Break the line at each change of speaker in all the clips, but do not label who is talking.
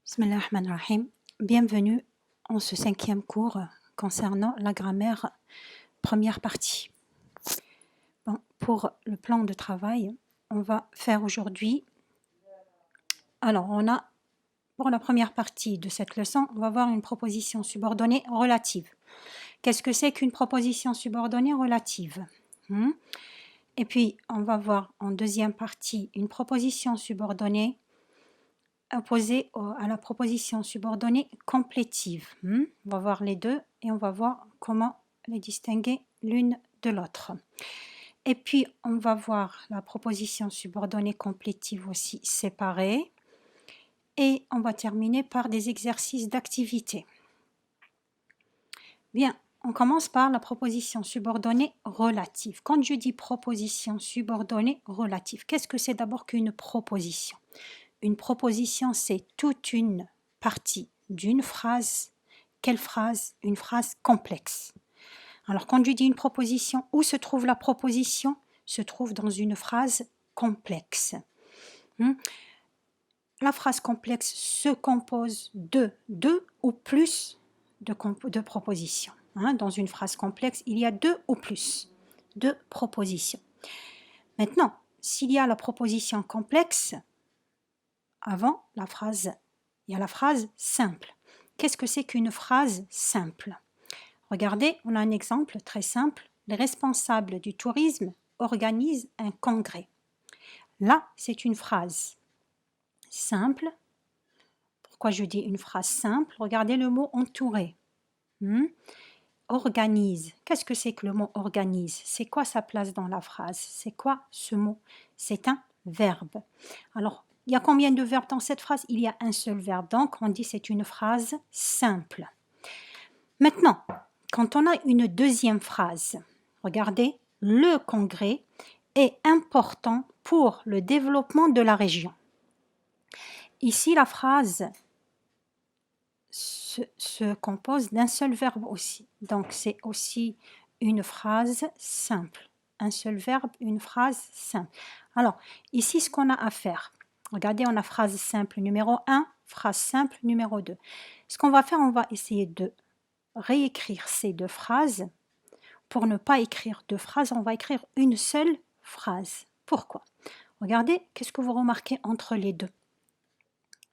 Bismillah ar-Rahman ar-Rahim. Bienvenue en ce 5e cours concernant la grammaire première partie. Bon, pour le plan de travail, on va faire aujourd'hui, alors pour la première partie de cette leçon, on va voir une proposition subordonnée relative. Qu'est-ce que c'est qu'une proposition subordonnée relative? Et puis, on va voir en deuxième partie une proposition subordonnée opposée à la proposition subordonnée complétive. On va voir les deux et on va voir comment les distinguer l'une de l'autre. Et puis, on va voir la proposition subordonnée complétive aussi séparée. Et on va terminer par des exercices d'activité. Bien, on commence par la proposition subordonnée relative. Quand je dis proposition subordonnée relative, qu'est-ce que c'est d'abord qu'une proposition? Une proposition, c'est toute une partie d'une phrase. Quelle phrase? Une phrase complexe. Alors, quand je dis une proposition, où se trouve la proposition? Se trouve dans une phrase complexe. La phrase complexe se compose de deux ou plus de propositions. Dans une phrase complexe, il y a deux ou plus de propositions. Maintenant, s'il y a la proposition complexe, avant la phrase, il y a la phrase simple. Qu'est-ce que c'est qu'une phrase simple? Regardez, on a un exemple très simple. Les responsables du tourisme organisent un congrès. Là, c'est une phrase simple. Pourquoi je dis une phrase simple? Regardez le mot entouré. Organise. Qu'est-ce que c'est que le mot organise? C'est quoi sa place dans la phrase? C'est quoi ce mot? C'est un verbe. Alors, il y a combien de verbes dans cette phrase? Il y a un seul verbe. Donc, on dit c'est une phrase simple. Maintenant, quand on a une deuxième phrase, regardez, le congrès est important pour le développement de la région. Ici, la phrase se compose d'un seul verbe aussi. Donc, c'est aussi une phrase simple. Un seul verbe, une phrase simple. Alors, ici, ce qu'on a à faire, regardez, on a phrase simple numéro 1, phrase simple numéro 2. Ce qu'on va faire, on va essayer de réécrire ces deux phrases. Pour ne pas écrire deux phrases, on va écrire une seule phrase. Pourquoi? Regardez, qu'est-ce que vous remarquez entre les deux?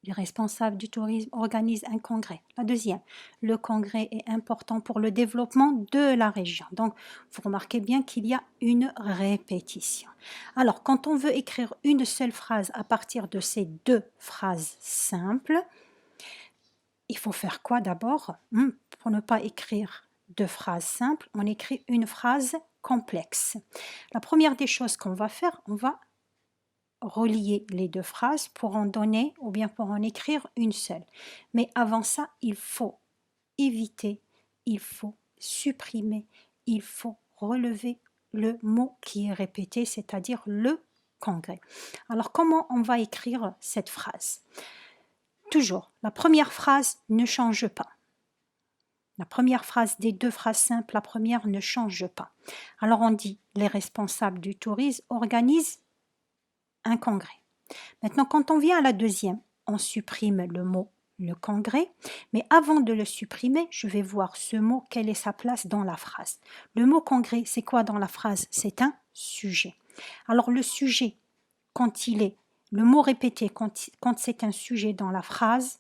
Les responsables du tourisme organisent un congrès. La deuxième, le congrès est important pour le développement de la région. Donc, vous remarquez bien qu'il y a une répétition. Alors, quand on veut écrire une seule phrase à partir de ces deux phrases simples, il faut faire quoi d'abord? Pour ne pas écrire deux phrases simples, on écrit une phrase complexe. La première des choses qu'on va faire, on va relier les deux phrases pour en donner ou bien pour en écrire une seule. Mais avant ça, il faut éviter, il faut supprimer, il faut relever le mot qui est répété, c'est-à-dire le congrès. Alors, comment on va écrire cette phrase? Toujours, la première phrase ne change pas. La première phrase des deux phrases simples, la première ne change pas. Alors, on dit les responsables du tourisme organisent un congrès. Maintenant, quand on vient à la deuxième, on supprime le mot le congrès, mais avant de le supprimer, je vais voir ce mot, quelle est sa place dans la phrase. Le mot congrès, c'est quoi dans la phrase? C'est un sujet. Alors le sujet, quand il est, le mot répété, quand c'est un sujet dans la phrase,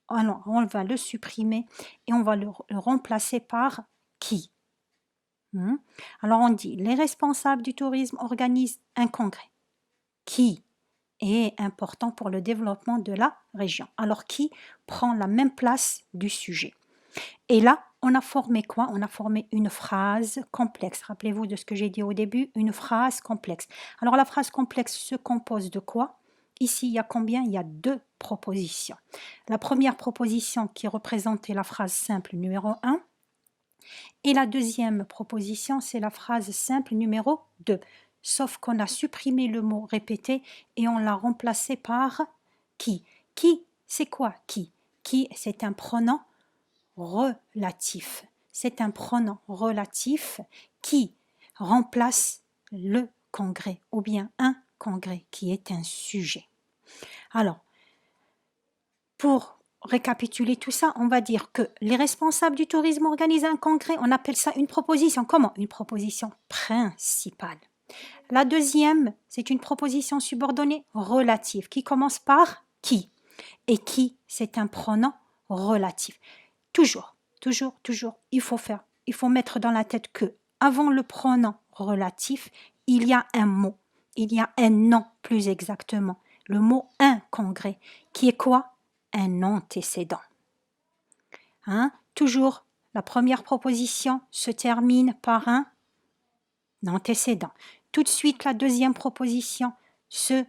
alors on va le supprimer et on va le remplacer par qui? Alors on dit, les responsables du tourisme organisent un congrès. Qui est important pour le développement de la région. Alors, qui prend la même place du sujet? Et là, on a formé quoi? On a formé une phrase complexe. Rappelez-vous de ce que j'ai dit au début, une phrase complexe. Alors, la phrase complexe se compose de quoi? Ici, il y a combien? Il y a deux propositions. La première proposition qui représentait la phrase simple numéro 1 et la deuxième proposition, c'est la phrase simple numéro 2. Sauf qu'on a supprimé le mot répété et on l'a remplacé par qui. Qui, c'est quoi qui? Qui, c'est un pronom relatif. C'est un pronom relatif qui remplace le congrès ou bien un congrès qui est un sujet. Alors, pour récapituler tout ça, on va dire que les responsables du tourisme organisent un congrès, on appelle ça une proposition. Comment? Une proposition principale. La deuxième, c'est une proposition subordonnée relative qui commence par qui. Et qui, c'est un pronom relatif. Toujours, toujours, toujours, il faut mettre dans la tête que avant le pronom relatif, il y a un mot, il y a un nom plus exactement, le mot un congrès, qui est quoi? Un antécédent. Hein? Toujours, la première proposition se termine par un antécédent. Tout de suite, la deuxième proposition se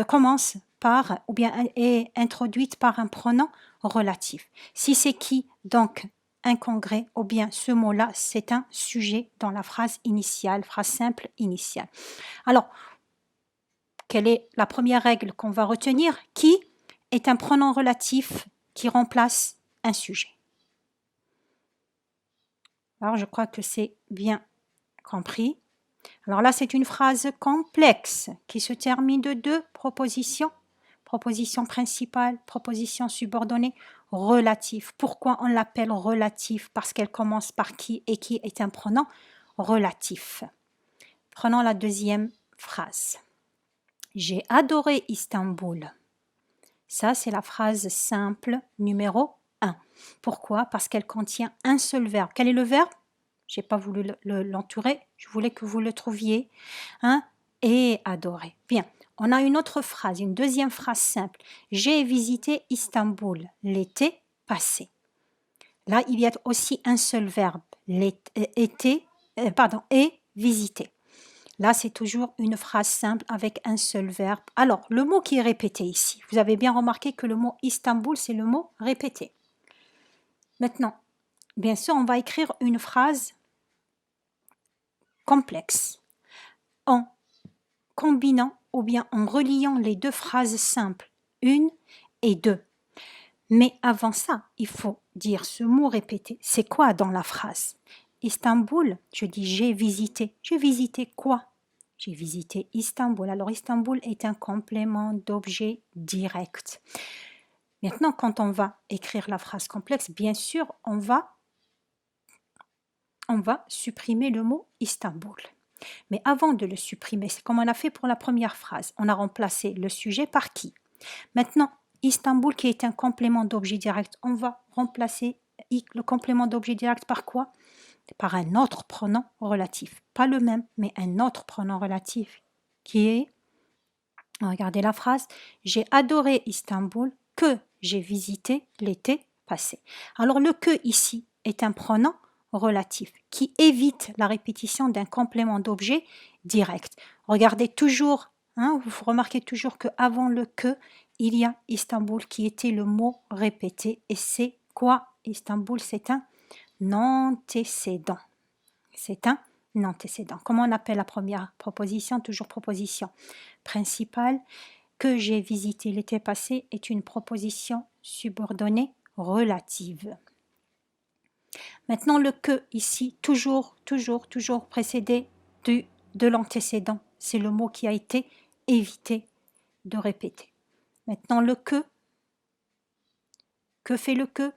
commence par, ou bien est introduite par un pronom relatif. Si c'est qui, donc un congrès, ou bien ce mot-là, c'est un sujet dans la phrase initiale, phrase simple initiale. Alors, quelle est la première règle qu'on va retenir? Qui est un pronom relatif qui remplace un sujet. Alors, je crois que c'est bien compris. Alors là, c'est une phrase complexe qui se termine de deux propositions. Proposition principale, proposition subordonnée, relative. Pourquoi on l'appelle relative? Parce qu'elle commence par qui et qui est un pronom relatif. Prenons la deuxième phrase. J'ai adoré Istanbul. Ça, c'est la phrase simple numéro 1. Pourquoi? Parce qu'elle contient un seul verbe. Quel est le verbe? Je n'ai pas voulu l'entourer, je voulais que vous le trouviez. Hein? Et adorer. Bien, on a une autre phrase, une deuxième phrase simple. J'ai visité Istanbul l'été passé. Là, il y a aussi un seul verbe, et visiter. Là, c'est toujours une phrase simple avec un seul verbe. Alors, le mot qui est répété ici, vous avez bien remarqué que le mot Istanbul, c'est le mot répété. Maintenant, bien sûr, on va écrire une phrase complexe en combinant ou bien en reliant les deux phrases simples, une et deux. Mais avant ça, il faut dire ce mot répété. C'est quoi dans la phrase? Istanbul, je dis j'ai visité. J'ai visité quoi? J'ai visité Istanbul. Alors Istanbul est un complément d'objet direct. Maintenant, quand on va écrire la phrase complexe, bien sûr, on va supprimer le mot Istanbul. Mais avant de le supprimer, c'est comme on a fait pour la première phrase. On a remplacé le sujet par qui? Maintenant, Istanbul qui est un complément d'objet direct, on va remplacer le complément d'objet direct par quoi? Par un autre pronom relatif. Pas le même, mais un autre pronom relatif qui est, regardez la phrase, j'ai adoré Istanbul que j'ai visité l'été passé. Alors le que ici est un pronom relatif qui évite la répétition d'un complément d'objet direct. Regardez toujours, vous remarquez toujours qu'avant le que, il y a Istanbul qui était le mot répété. Et c'est quoi Istanbul? C'est un antécédent. C'est un antécédent. Comment on appelle la première proposition? Toujours proposition principale. Que j'ai visité l'été passé est une proposition subordonnée relative. Maintenant, le que ici, toujours précédé de l'antécédent. C'est le mot qui a été évité de répéter. Maintenant, le que fait le que?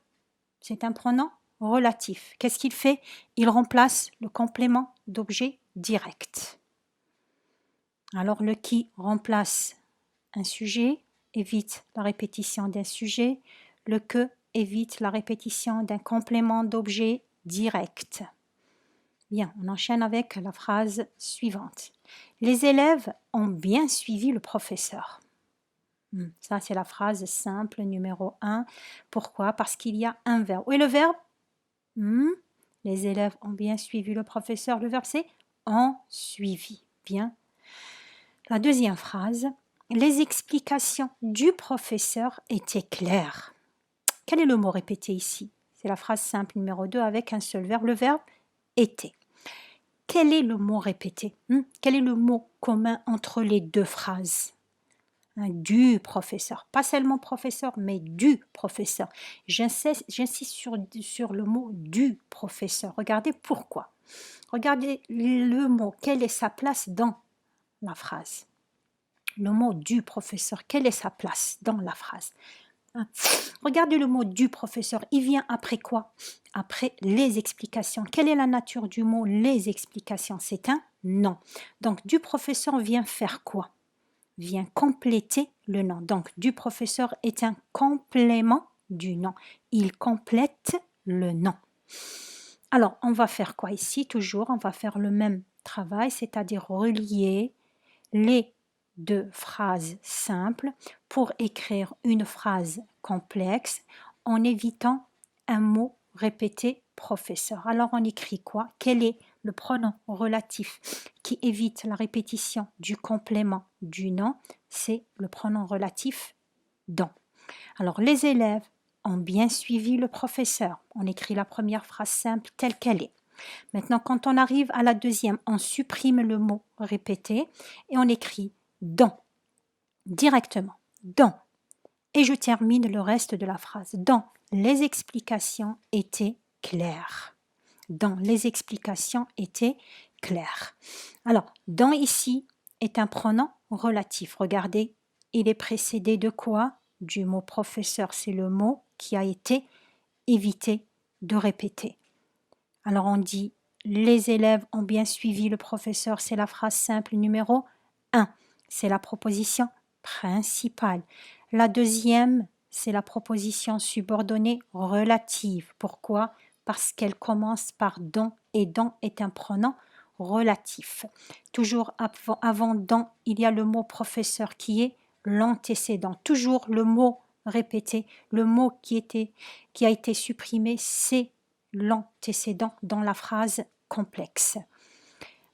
C'est un pronom relatif. Qu'est-ce qu'il fait? Il remplace le complément d'objet direct. Alors, le qui remplace un sujet, évite la répétition d'un sujet. Le que évite la répétition d'un complément d'objet direct. Bien, on enchaîne avec la phrase suivante. Les élèves ont bien suivi le professeur. Ça, c'est la phrase simple numéro 1. Pourquoi? Parce qu'il y a un verbe. Où est le verbe? Les élèves ont bien suivi le professeur. Le verbe, c'est ont suivi. Bien. La deuxième phrase. Les explications du professeur étaient claires. Quel est le mot répété ici? C'est la phrase simple numéro 2 avec un seul verbe. Le verbe était. Quel est le mot répété? Quel est le mot commun entre les deux phrases? Du professeur. Pas seulement professeur, mais du professeur. J'insiste sur le mot du professeur. Regardez pourquoi. Regardez le mot. Quelle est sa place dans la phrase? Le mot du professeur. Quelle est sa place dans la phrase? Regardez le mot du professeur. Il vient après quoi? Après les explications. Quelle est la nature du mot les explications? C'est un nom. Donc, du professeur vient faire quoi? Vient compléter le nom. Donc, du professeur est un complément du nom. Il complète le nom. Alors, on va faire quoi ici? Toujours, on va faire le même travail, c'est-à-dire relier les deux phrases simples pour écrire une phrase complexe en évitant un mot répété professeur. Alors, on écrit quoi? Quel est le pronom relatif qui évite la répétition du complément du nom? C'est le pronom relatif dans. Alors, les élèves ont bien suivi le professeur. On écrit la première phrase simple telle qu'elle est. Maintenant, quand on arrive à la deuxième, on supprime le mot répété et on écrit dans, directement, dans. Et je termine le reste de la phrase. Dans, les explications étaient claires. Dans, les explications étaient claires. Alors, dans ici est un pronom relatif. Regardez, il est précédé de quoi? Du mot professeur. C'est le mot qui a été évité de répéter. Alors, on dit les élèves ont bien suivi le professeur. C'est la phrase simple numéro 1. C'est la proposition principale. La deuxième, c'est la proposition subordonnée relative. Pourquoi? Parce qu'elle commence par dans et dans est un pronom relatif. Toujours avant dans, il y a le mot professeur qui est l'antécédent. Toujours le mot répété, le mot qui a été supprimé, c'est l'antécédent dans la phrase complexe.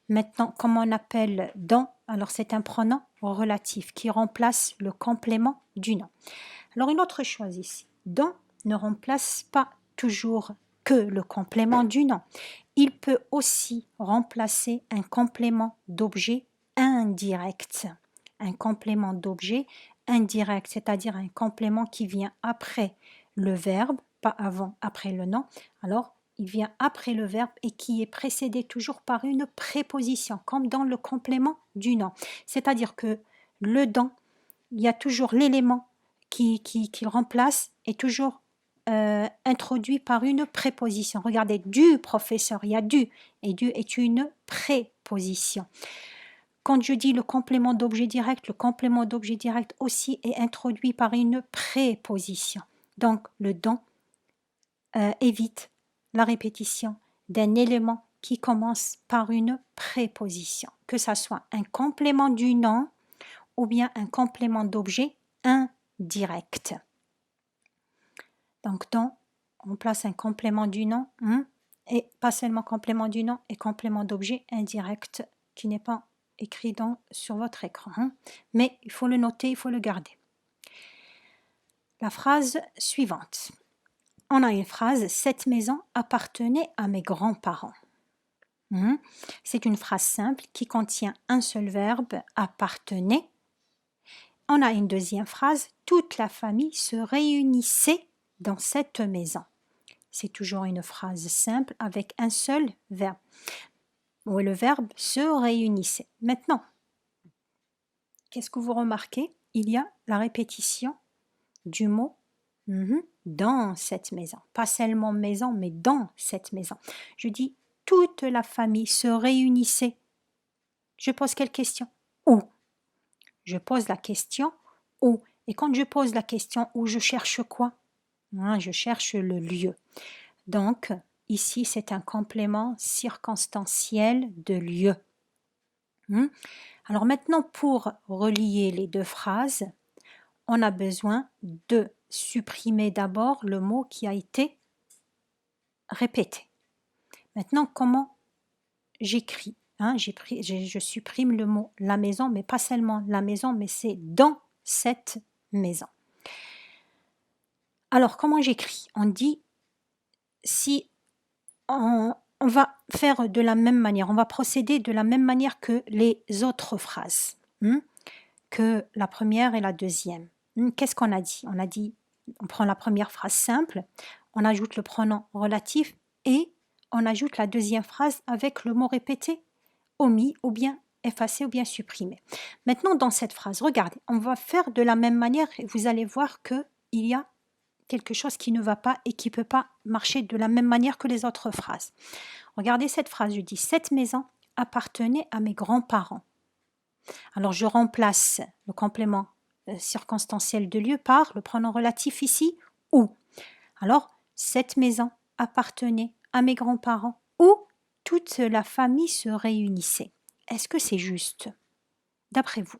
Maintenant, comment on appelle dans? Alors, c'est un pronom relatif qui remplace le complément du nom. Alors, une autre chose ici. Dans ne remplace pas toujours que le complément du nom. Il peut aussi remplacer un complément d'objet indirect. Un complément d'objet indirect, c'est-à-dire un complément qui vient après le verbe, pas avant, après le nom. Alors, il vient après le verbe et qui est précédé toujours par une préposition, comme dans le complément du nom. C'est-à-dire que le dans, il y a toujours l'élément qui le remplace est toujours introduit par une préposition. Regardez, du professeur, il y a du, et du est une préposition. Quand je dis le complément d'objet direct, le complément d'objet direct aussi est introduit par une préposition. Donc, le dans évite la répétition d'un élément qui commence par une préposition, que ça soit un complément du nom ou bien un complément d'objet indirect. Donc, dans, on place un complément du nom, et pas seulement complément du nom et complément d'objet indirect qui n'est pas écrit sur votre écran. Mais il faut le noter, il faut le garder. La phrase suivante. On a une phrase, cette maison appartenait à mes grands-parents. C'est une phrase simple qui contient un seul verbe, appartenait. On a une deuxième phrase, toute la famille se réunissait dans cette maison. C'est toujours une phrase simple avec un seul verbe. Où le verbe se réunissait. Maintenant, qu'est-ce que vous remarquez? Il y a la répétition du mot dans cette maison. Pas seulement maison, mais dans cette maison. Je dis toute la famille se réunissait. Je pose quelle question? Où? Je pose la question où. Et quand je pose la question où, je cherche quoi? Je cherche le lieu. Donc, ici, c'est un complément circonstanciel de lieu. Alors maintenant, pour relier les deux phrases, on a besoin de supprimer d'abord le mot qui a été répété. Maintenant, comment j'écris? Je supprime le mot la maison, mais pas seulement la maison, mais c'est dans cette maison. Alors, comment j'écris? On dit, si on va faire de la même manière, on va procéder de la même manière que les autres phrases, que la première et la deuxième. Qu'est-ce qu'on a dit? On a dit, on prend la première phrase simple, on ajoute le pronom relatif et on ajoute la deuxième phrase avec le mot répété, omis ou bien effacé ou bien supprimé. Maintenant, dans cette phrase, regardez, on va faire de la même manière et vous allez voir qu'il y a quelque chose qui ne va pas et qui ne peut pas marcher de la même manière que les autres phrases. Regardez cette phrase, je dis « Cette maison appartenait à mes grands-parents ». Alors, je remplace le complément circonstanciel de lieu par le pronom relatif ici « où ». Alors, cette maison appartenait à mes grands-parents où toute la famille se réunissait. Est-ce que c'est juste, d'après vous?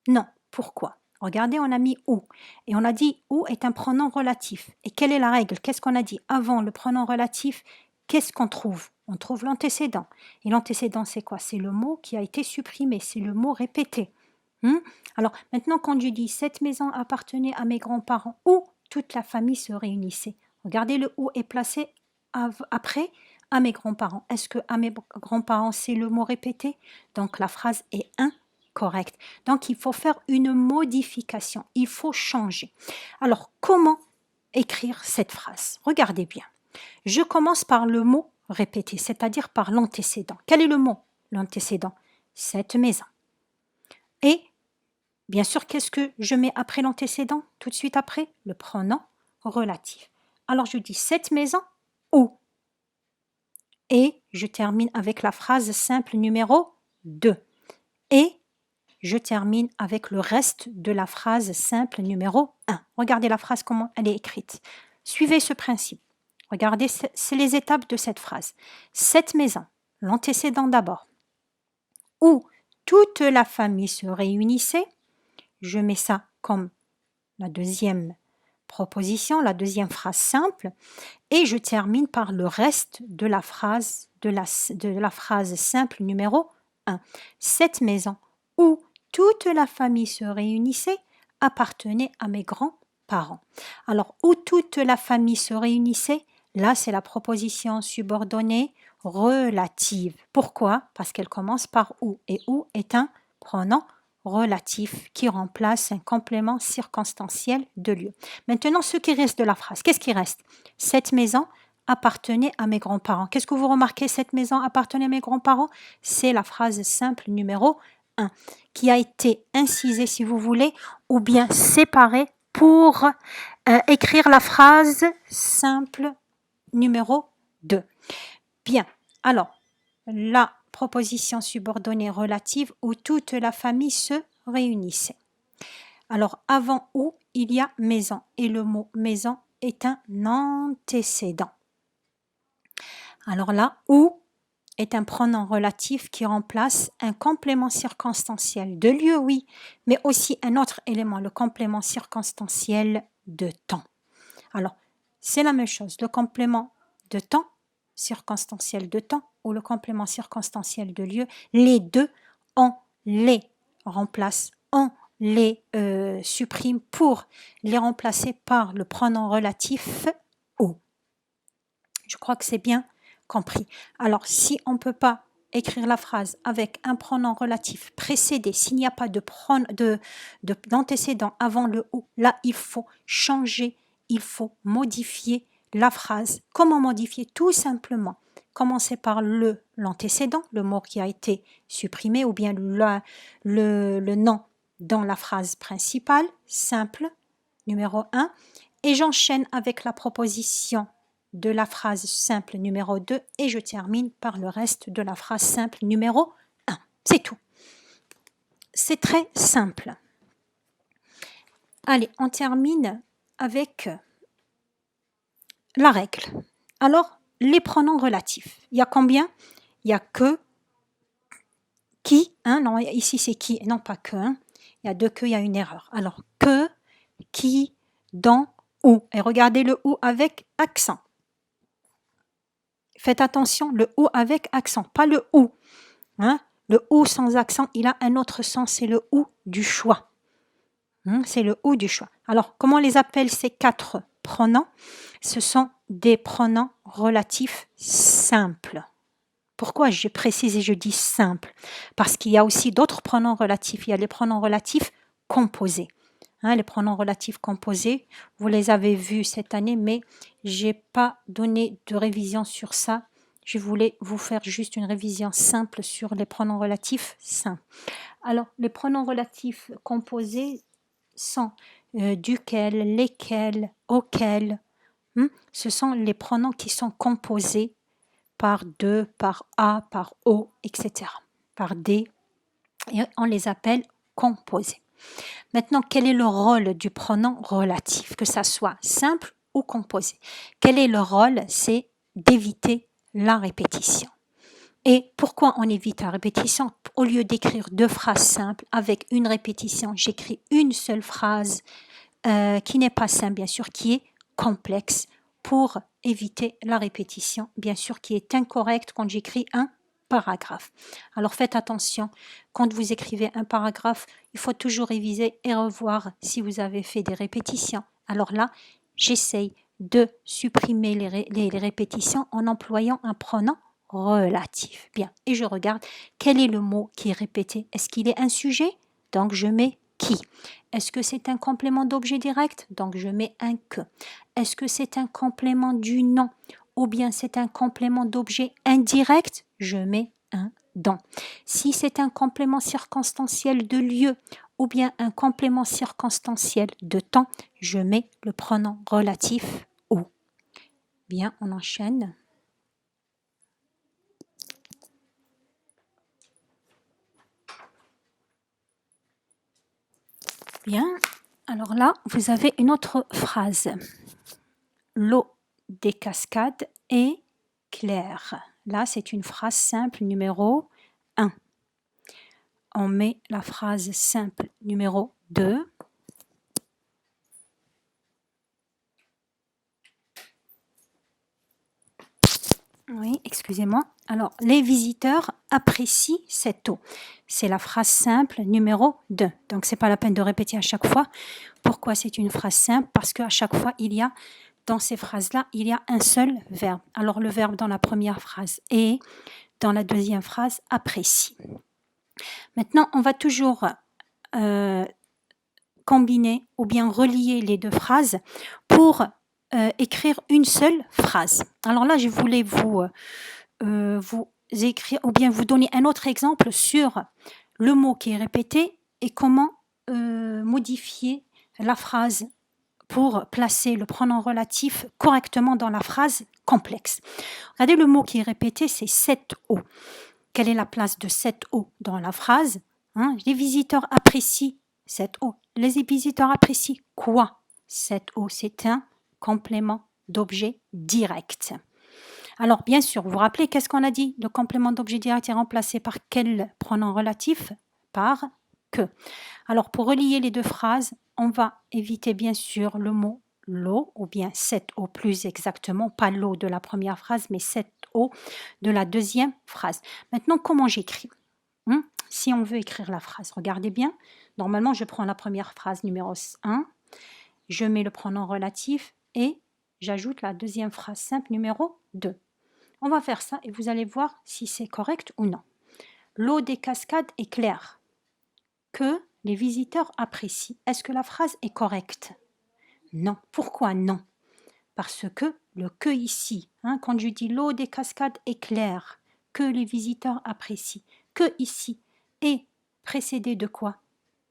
Non. Pourquoi? Regardez, on a mis « où » et on a dit « où » est un pronom relatif. Et quelle est la règle? Qu'est-ce qu'on a dit? Avant le pronom relatif, qu'est-ce qu'on trouve? On trouve l'antécédent. Et l'antécédent, c'est quoi? C'est le mot qui a été supprimé, c'est le mot répété. Alors, maintenant, quand je dis « cette maison appartenait à mes grands-parents » où toute la famille se réunissait. Regardez, le « où » est placé après « à mes grands-parents ». Est-ce que « à mes grands-parents » c'est le mot répété? Donc, la phrase est incorrecte. Donc, il faut faire une modification. Il faut changer. Alors, comment écrire cette phrase? Regardez bien. Je commence par le mot répété, c'est-à-dire par l'antécédent. Quel est le mot? L'antécédent. Cette maison. Et bien sûr, qu'est-ce que je mets après l'antécédent? Tout de suite après, le pronom relatif. Alors, je dis cette maison où? Et je termine avec la phrase simple numéro 2. Et je termine avec le reste de la phrase simple numéro 1. Regardez la phrase, comment elle est écrite. Suivez ce principe. Regardez, c'est les étapes de cette phrase. Cette maison, l'antécédent d'abord, où toute la famille se réunissait, je mets ça comme la deuxième proposition, la deuxième phrase simple, et je termine par le reste de la phrase, de la phrase simple numéro 1. Cette maison où toute la famille se réunissait appartenait à mes grands-parents. Alors, où toute la famille se réunissait, là, c'est la proposition subordonnée relative. Pourquoi? Parce qu'elle commence par où, et où est un pronom relatif qui remplace un complément circonstanciel de lieu. Maintenant, ce qui reste de la phrase, qu'est-ce qui reste? Cette maison appartenait à mes grands-parents. Qu'est-ce que vous remarquez? Cette maison appartenait à mes grands-parents? C'est la phrase simple numéro 1 qui a été incisée, si vous voulez, ou bien séparée pour écrire la phrase simple numéro 2. Bien, alors, la proposition subordonnée relative où toute la famille se réunissait. Alors, avant où, il y a maison, et le mot maison est un antécédent. Alors là, où est un pronom relatif qui remplace un complément circonstanciel de lieu, oui, mais aussi un autre élément, le complément circonstanciel de temps. Alors, c'est la même chose, le complément de temps, circonstanciel de temps, ou le complément circonstanciel de lieu, les deux, on les remplace, on les supprime pour les remplacer par le pronom relatif où. Je crois que c'est bien compris. Alors, si on ne peut pas écrire la phrase avec un pronom relatif précédé, s'il n'y a pas d'antécédent avant le ou, là, il faut changer, il faut modifier la phrase. Comment modifier? Tout simplement, commencer par l'antécédent, le mot qui a été supprimé, ou bien le nom dans la phrase principale, simple, numéro 1, et j'enchaîne avec la proposition de la phrase simple numéro 2 et je termine par le reste de la phrase simple numéro 1. C'est tout. C'est très simple. Allez, on termine avec la règle. Alors, les pronoms relatifs. Il y a combien? Il y a que, qui, non, ici c'est qui, non pas que, il y a deux que, il y a une erreur. Alors, que, qui, dont, où. Et regardez le ou avec accent. Faites attention, le ou avec accent, pas le ou. Le ou sans accent, il a un autre sens, c'est le ou du choix. C'est le ou du choix. Alors, comment on les appelle ces 4 pronoms? Ce sont des pronoms relatifs simples. Pourquoi je précise et je dis simple? Parce qu'il y a aussi d'autres pronoms relatifs. Il y a les pronoms relatifs composés. Les pronoms relatifs composés, vous les avez vus cette année, mais je n'ai pas donné de révision sur ça. Je voulais vous faire juste une révision simple sur les pronoms relatifs simples. Alors, les pronoms relatifs composés sont duquel, lesquels, auquel. Ce sont les pronoms qui sont composés par de, par a, par o, etc. Par des, et on les appelle composés. Maintenant, quel est le rôle du pronom relatif, que ça soit simple ou composé? Quel est le rôle? C'est d'éviter la répétition. Et pourquoi on évite la répétition? Au lieu d'écrire deux phrases simples avec une répétition, j'écris une seule phrase qui n'est pas simple, bien sûr, qui est complexe, pour éviter la répétition, bien sûr, qui est incorrecte quand j'écris un paragraphe. Alors faites attention, quand vous écrivez un paragraphe, il faut toujours réviser et revoir si vous avez fait des répétitions. Alors là, j'essaye de supprimer les répétitions en employant un pronom relatif. Bien, et je regarde quel est le mot qui est répété. Est-ce qu'il est un sujet? Donc je mets qui. Est-ce que c'est un complément d'objet direct? Donc je mets un que. Est-ce que c'est un complément du nom ou bien c'est un complément d'objet indirect? Je mets un dans. Si c'est un complément circonstanciel de lieu ou bien un complément circonstanciel de temps, je mets le pronom relatif ou. Bien, on enchaîne. Bien, alors là, vous avez une autre phrase. L'eau des cascades est claire. Là, c'est une phrase simple numéro 1. On met la phrase simple numéro 2. Oui, excusez-moi. Alors, les visiteurs apprécient cette eau. C'est la phrase simple numéro 2. Donc, c'est pas la peine de répéter à chaque fois. Pourquoi c'est une phrase simple? Parce qu'à chaque fois, dans ces phrases-là, il y a un seul verbe. Alors, le verbe dans la première phrase est, dans la deuxième phrase, apprécie. Maintenant, on va toujours combiner ou bien relier les deux phrases pour écrire une seule phrase. Alors là, je voulais vous écrire ou bien vous donner un autre exemple sur le mot qui est répété et comment modifier la phrase pour placer le pronom relatif correctement dans la phrase complexe. Regardez, le mot qui est répété, c'est cette eau. Quelle est la place de cette eau dans la phrase? Les visiteurs apprécient cette eau. Les visiteurs apprécient quoi? Cette eau, c'est un complément d'objet direct. Alors, bien sûr, vous vous rappelez, qu'est-ce qu'on a dit? Le complément d'objet direct est remplacé par quel pronom relatif? Par que. Alors, pour relier les deux phrases, on va éviter bien sûr le mot l'eau, ou bien cette eau plus exactement, pas l'eau de la première phrase, mais cette eau de la deuxième phrase. Maintenant, comment j'écris? Si on veut écrire la phrase, regardez bien. Normalement, je prends la première phrase numéro 1, je mets le pronom relatif et j'ajoute la deuxième phrase simple numéro 2. On va faire ça et vous allez voir si c'est correct ou non. L'eau des cascades est claire. Que les visiteurs apprécient. Est-ce que la phrase est correcte? Non. Pourquoi non? Parce que le que ici, quand je dis l'eau des cascades est claire, que les visiteurs apprécient, que ici est précédé de quoi?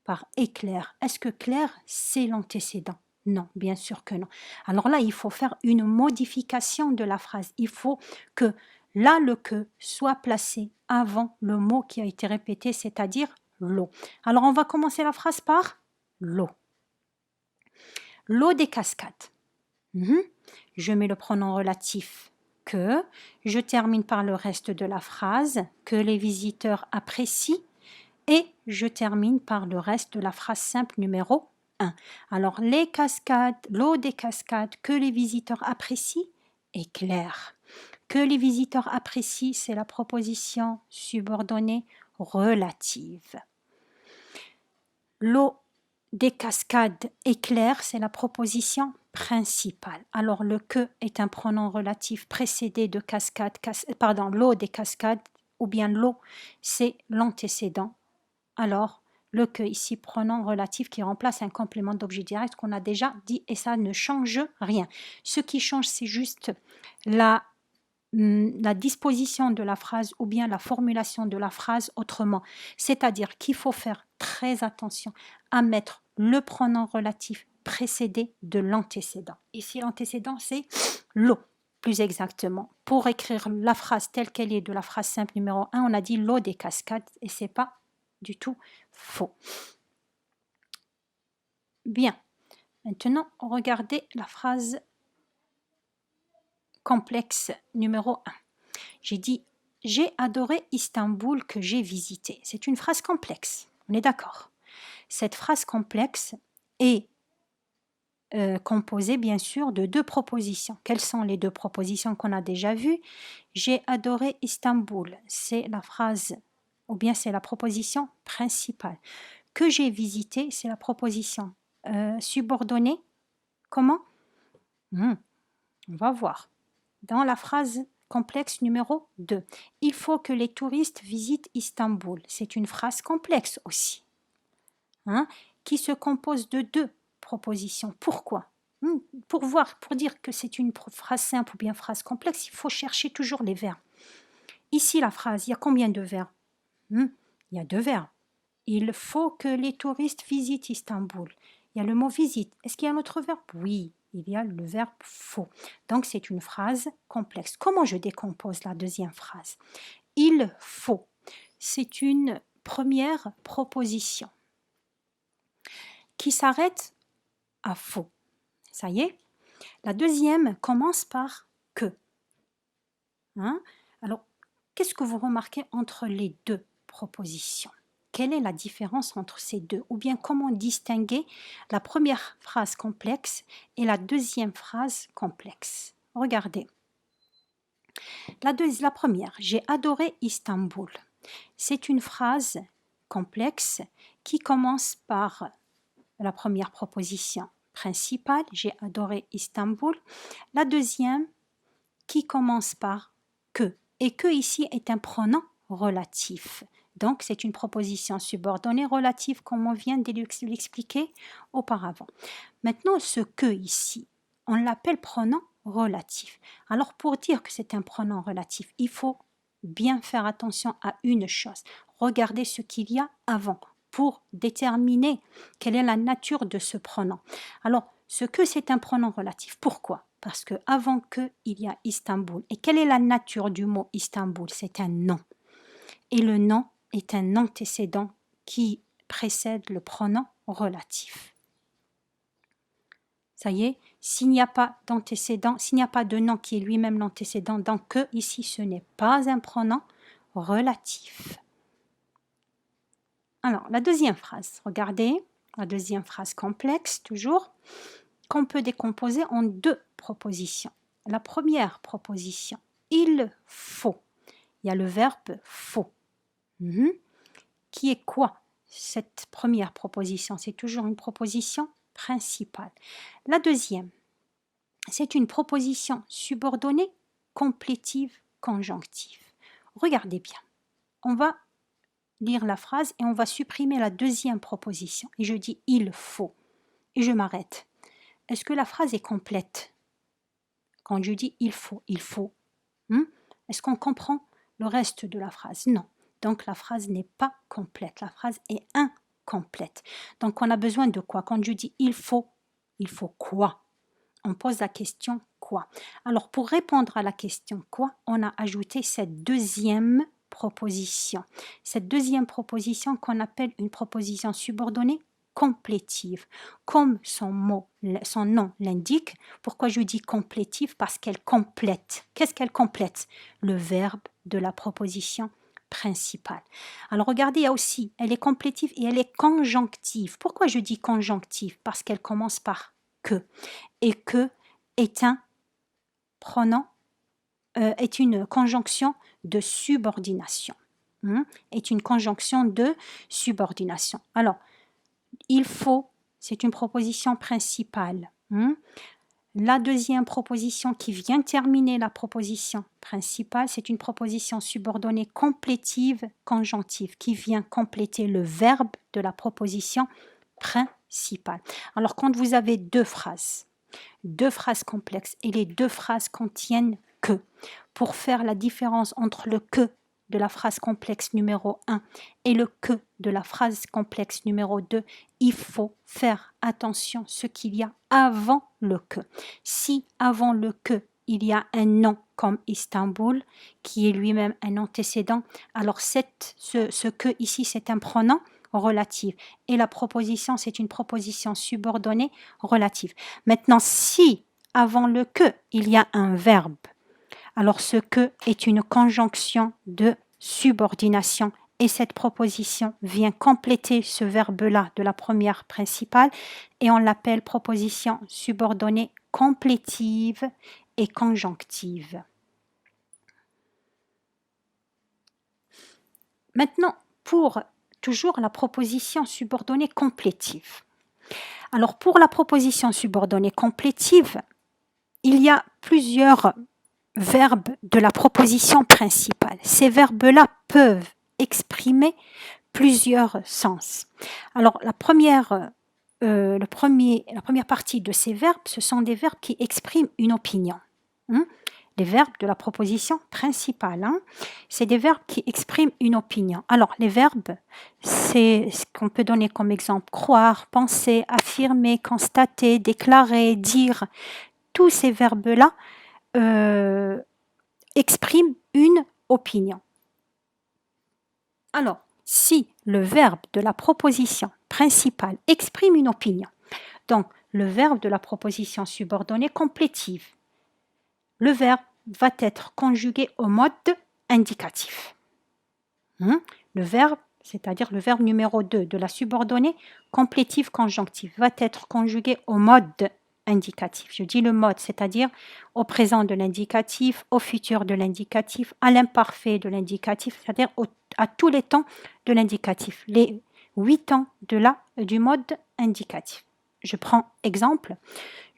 Par éclair. Est-ce que clair, c'est l'antécédent? Non, bien sûr que non. Alors là, il faut faire une modification de la phrase. Il faut que là, le que soit placé avant le mot qui a été répété, c'est-à-dire l'eau. Alors, on va commencer la phrase par l'eau. L'eau des cascades. Je mets le pronom relatif que. Je termine par le reste de la phrase, que les visiteurs apprécient. Et je termine par le reste de la phrase simple numéro 1. Alors, les cascades, l'eau des cascades que les visiteurs apprécient est claire. Que les visiteurs apprécient, c'est la proposition subordonnée relative. L'eau des cascades est claire, c'est la proposition principale. Alors, le que est un pronom relatif précédé de cascade, l'eau des cascades, ou bien l'eau, c'est l'antécédent. Alors, le que ici, pronom relatif qui remplace un complément d'objet direct qu'on a déjà dit et ça ne change rien. Ce qui change, c'est juste la disposition de la phrase ou bien la formulation de la phrase autrement. C'est-à-dire qu'il faut faire très attention à mettre le pronom relatif précédé de l'antécédent. Ici, l'antécédent, c'est l'eau, plus exactement. Pour écrire la phrase telle qu'elle est de la phrase simple numéro 1, on a dit l'eau des cascades et ce n'est pas du tout faux. Bien. Maintenant, regardez la phrase complexe numéro 1. J'ai dit « J'ai adoré Istanbul que j'ai visité ». C'est une phrase complexe, on est d'accord. Cette phrase complexe est composée bien sûr de deux propositions. Quelles sont les deux propositions qu'on a déjà vues? J'ai adoré Istanbul, c'est la phrase, ou bien c'est la proposition principale. Que j'ai visité, c'est la proposition subordonnée. Comment? On va voir. Dans la phrase complexe numéro 2, il faut que les touristes visitent Istanbul. C'est une phrase complexe aussi, qui se compose de deux propositions. Pourquoi? Pour dire que c'est une phrase simple ou bien phrase complexe, il faut chercher toujours les verbes. Ici, la phrase, il y a combien de verbes? Il y a deux verbes. Il faut que les touristes visitent Istanbul. Il y a le mot visite. Est-ce qu'il y a un autre verbe? Oui, il y a le verbe faut. Donc, c'est une phrase complexe. Comment je décompose la deuxième phrase? Il faut. C'est une première proposition qui s'arrête à faut. Ça y est? La deuxième commence par que. Alors, qu'est-ce que vous remarquez entre les deux propositions? Quelle est la différence entre ces deux? Ou bien comment distinguer la première phrase complexe et la deuxième phrase complexe? Regardez. La première, j'ai adoré Istanbul. C'est une phrase complexe qui commence par la première proposition principale, j'ai adoré Istanbul. La deuxième qui commence par que. Et que ici est un pronom relatif. Donc, c'est une proposition subordonnée relative comme on vient de l'expliquer auparavant. Maintenant, ce que ici, on l'appelle pronom relatif. Alors, pour dire que c'est un pronom relatif, il faut bien faire attention à une chose. Regardez ce qu'il y a avant pour déterminer quelle est la nature de ce pronom. Alors, ce que c'est un pronom relatif. Pourquoi? Parce qu'avant que, il y a Istanbul. Et quelle est la nature du mot Istanbul? C'est un nom. Et le nom est un antécédent qui précède le pronom relatif. Ça y est, s'il n'y a pas d'antécédent, s'il n'y a pas de nom qui est lui-même l'antécédent, donc que ici ce n'est pas un pronom relatif. Alors, la deuxième phrase, regardez, la deuxième phrase complexe toujours, qu'on peut décomposer en deux propositions. La première proposition, il faut. Il y a le verbe faut. Qui est quoi? Cette première proposition, c'est toujours une proposition principale. La deuxième, c'est une proposition subordonnée, complétive, conjonctive. Regardez bien. On va lire la phrase et on va supprimer la deuxième proposition. Et je dis il faut. Et je m'arrête. Est-ce que la phrase est complète? Quand je dis il faut. Est-ce qu'on comprend le reste de la phrase? Non. Donc la phrase n'est pas complète. La phrase est incomplète. Donc on a besoin de quoi? Quand je dis il faut quoi? On pose la question quoi? Alors pour répondre à la question quoi, on a ajouté cette deuxième proposition. Cette deuxième proposition qu'on appelle une proposition subordonnée complétive. Comme son nom l'indique. Pourquoi je dis complétive? Parce qu'elle complète. Qu'est-ce qu'elle complète? Le verbe de la proposition principale. Alors regardez, il y a aussi, elle est complétive et elle est conjonctive. Pourquoi je dis conjonctive? Parce qu'elle commence par que. Et que est un pronom, est une conjonction de subordination. Est une conjonction de subordination. Alors, il faut, c'est une proposition principale. La deuxième proposition qui vient terminer la proposition principale, c'est une proposition subordonnée complétive conjonctive qui vient compléter le verbe de la proposition principale. Alors, quand vous avez deux phrases complexes et les deux phrases contiennent que, pour faire la différence entre le que de la phrase complexe numéro 1 et le que de la phrase complexe numéro 2, il faut faire attention ce qu'il y a avant le que. Si avant le que, il y a un nom comme Istanbul, qui est lui-même un antécédent, alors ce que ici, c'est un pronom relatif. Et la proposition, c'est une proposition subordonnée relative. Maintenant, si avant le que, il y a un verbe, alors ce que est une conjonction de subordination et cette proposition vient compléter ce verbe-là de la première principale et on l'appelle proposition subordonnée complétive et conjonctive. Maintenant, pour toujours la proposition subordonnée complétive. Alors pour la proposition subordonnée complétive, il y a plusieurs verbes de la proposition principale. Ces verbes-là peuvent exprimer plusieurs sens. Alors la première partie de ces verbes, ce sont des verbes qui expriment une opinion. Les verbes de la proposition principale, c'est des verbes qui expriment une opinion. Alors les verbes, c'est ce qu'on peut donner comme exemple: croire, penser, affirmer, constater, déclarer, dire. Tous ces verbes-là exprime une opinion. Alors, si le verbe de la proposition principale exprime une opinion, donc le verbe de la proposition subordonnée complétive, le verbe va être conjugué au mode indicatif. Le verbe, c'est-à-dire le verbe numéro 2 de la subordonnée complétive conjonctive, va être conjugué au mode indicatif. Je dis le mode, c'est-à-dire au présent de l'indicatif, au futur de l'indicatif, à l'imparfait de l'indicatif, c'est-à-dire à tous les temps de l'indicatif, les 8 temps du mode indicatif. Je prends exemple.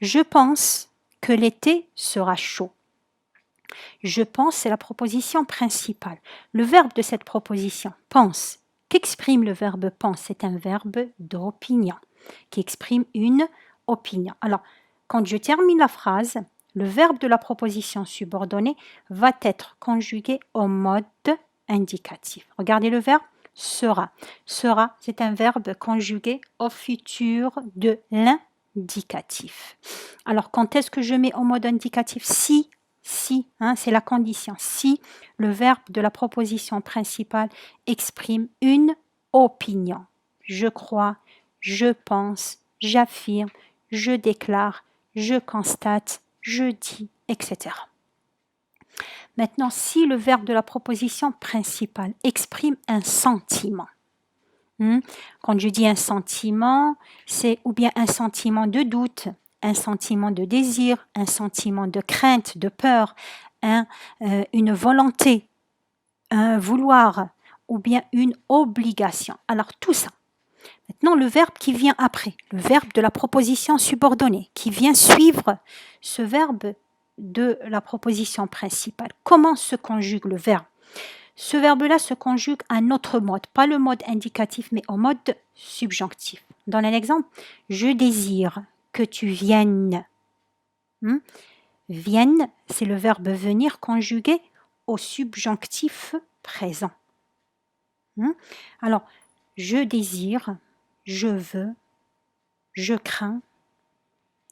Je pense que l'été sera chaud. Je pense, c'est la proposition principale. Le verbe de cette proposition, pense, qu'exprime le verbe pense? C'est un verbe d'opinion qui exprime une opinion. Alors, quand je termine la phrase, le verbe de la proposition subordonnée va être conjugué au mode indicatif. Regardez le verbe sera. Sera, c'est un verbe conjugué au futur de l'indicatif. Alors, quand est-ce que je mets au mode indicatif? Si, c'est la condition. Si le verbe de la proposition principale exprime une opinion. Je crois, je pense, j'affirme, je déclare, je constate, je dis, etc. Maintenant, si le verbe de la proposition principale exprime un sentiment, quand je dis un sentiment, c'est ou bien un sentiment de doute, un sentiment de désir, un sentiment de crainte, de peur, une volonté, un vouloir ou bien une obligation. Alors tout ça. Maintenant, le verbe qui vient après, le verbe de la proposition subordonnée, qui vient suivre ce verbe de la proposition principale. Comment se conjugue le verbe? Ce verbe-là se conjugue à un autre mode, pas le mode indicatif, mais au mode subjonctif. Dans un exemple, je désire que tu viennes. Vienne, c'est le verbe venir conjugué au subjonctif présent. Alors, je désire, je veux, je crains,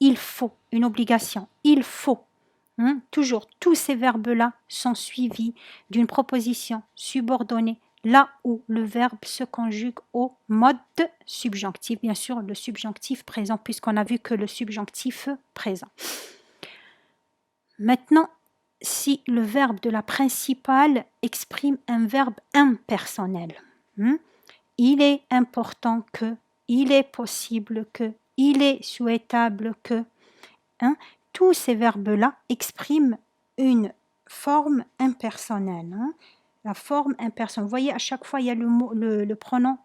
il faut, une obligation, il faut. Toujours, tous ces verbes-là sont suivis d'une proposition subordonnée, là où le verbe se conjugue au mode subjonctif. Bien sûr, le subjonctif présent, puisqu'on a vu que le subjonctif présent. Maintenant, si le verbe de la principale exprime un verbe impersonnel, il est important que, il est possible que, il est souhaitable que, tous ces verbes-là expriment une forme impersonnelle. La forme impersonnelle. Vous voyez, à chaque fois, il y a le pronom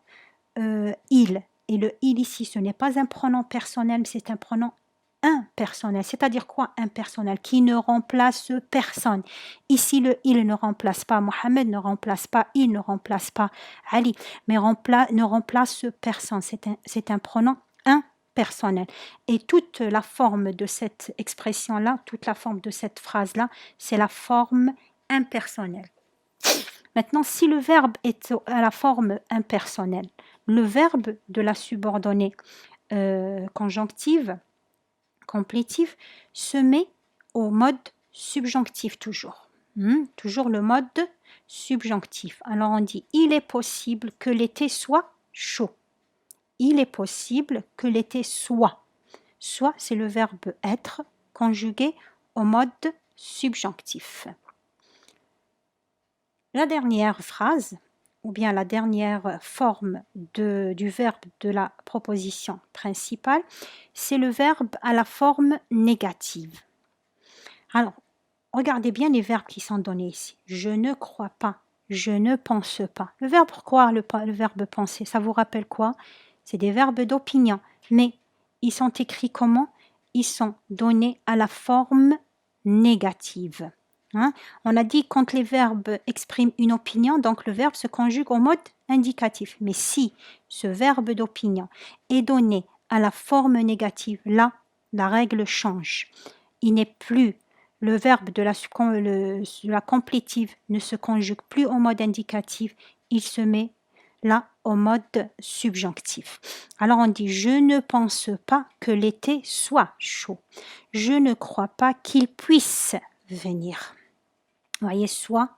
il. Et le il ici, ce n'est pas un pronom personnel, mais c'est un pronom impersonnel. C'est-à-dire quoi impersonnel? Qui ne remplace personne. Ici, le il ne remplace pas Mohamed, ne remplace pas il, ne remplace pas Ali, mais ne remplace personne. C'est un pronom impersonnel. Et toute la forme de cette expression-là, toute la forme de cette phrase-là, c'est la forme impersonnelle. Maintenant, si le verbe est à la forme impersonnelle, le verbe de la subordonnée conjonctive, complétif, se met au mode subjonctif toujours. Toujours le mode subjonctif. Alors on dit, il est possible que l'été soit chaud. Il est possible que l'été soit. Soit, c'est le verbe être conjugué au mode subjonctif. La dernière phrase, ou bien la dernière forme du verbe de la proposition principale, c'est le verbe à la forme négative. Alors, regardez bien les verbes qui sont donnés ici. Je ne crois pas, je ne pense pas. Le verbe croire, le verbe penser, ça vous rappelle quoi? C'est des verbes d'opinion, mais ils sont écrits comment? Ils sont donnés à la forme négative. On a dit quand les verbes expriment une opinion, donc le verbe se conjugue au mode indicatif. Mais si ce verbe d'opinion est donné à la forme négative, là, la règle change. Il n'est plus, le verbe de la complétive ne se conjugue plus au mode indicatif, il se met là au mode subjonctif. Alors on dit, je ne pense pas que l'été soit chaud. Je ne crois pas qu'il puisse venir. Vous voyez, soit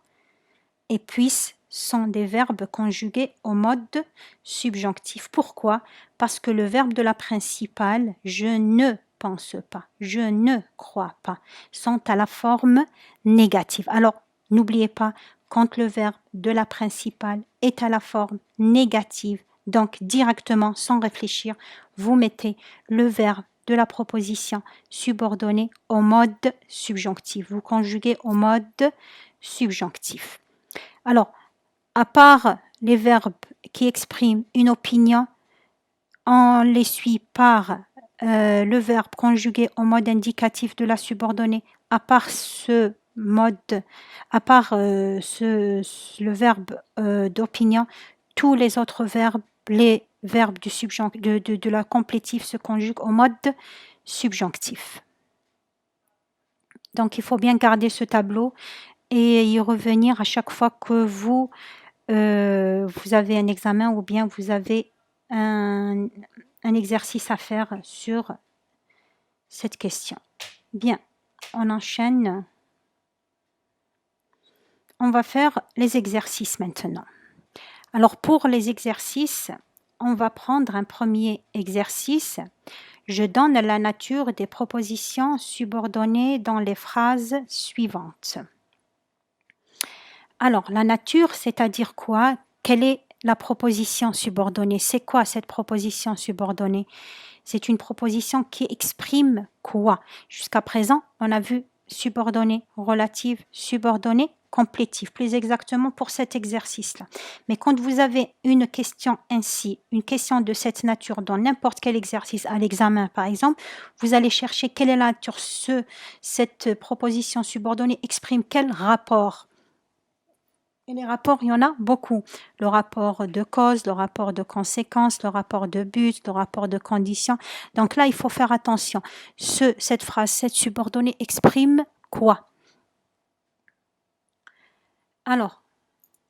et puisse sont des verbes conjugués au mode subjonctif. Pourquoi? Parce que le verbe de la principale, je ne pense pas, je ne crois pas, sont à la forme négative. Alors, n'oubliez pas, quand le verbe de la principale est à la forme négative, donc directement, sans réfléchir, vous mettez le verbe de la proposition subordonnée au mode subjonctif. Vous conjuguez au mode subjonctif. Alors, à part les verbes qui expriment une opinion, on les suit par le verbe conjugué au mode indicatif de la subordonnée, à part ce mode, à part le verbe d'opinion, tous les autres verbes, les verbes de la complétive se conjuguent au mode subjonctif. Donc, il faut bien garder ce tableau et y revenir à chaque fois que vous avez un examen ou bien vous avez un exercice à faire sur cette question. Bien, on enchaîne. On va faire les exercices maintenant. Alors pour les exercices, on va prendre un premier exercice. Je donne la nature des propositions subordonnées dans les phrases suivantes. Alors, la nature, c'est-à-dire quoi? Quelle est la proposition subordonnée? C'est quoi cette proposition subordonnée? C'est une proposition qui exprime quoi? Jusqu'à présent, on a vu subordonnée, relative, subordonnée, complétive, plus exactement pour cet exercice-là. Mais quand vous avez une question ainsi, une question de cette nature dans n'importe quel exercice, à l'examen par exemple, vous allez chercher quelle est la nature, cette proposition subordonnée exprime quel rapport? Et les rapports, il y en a beaucoup. Le rapport de cause, le rapport de conséquence, le rapport de but, le rapport de condition. Donc là, il faut faire attention. Cette phrase, cette subordonnée exprime quoi? Alors,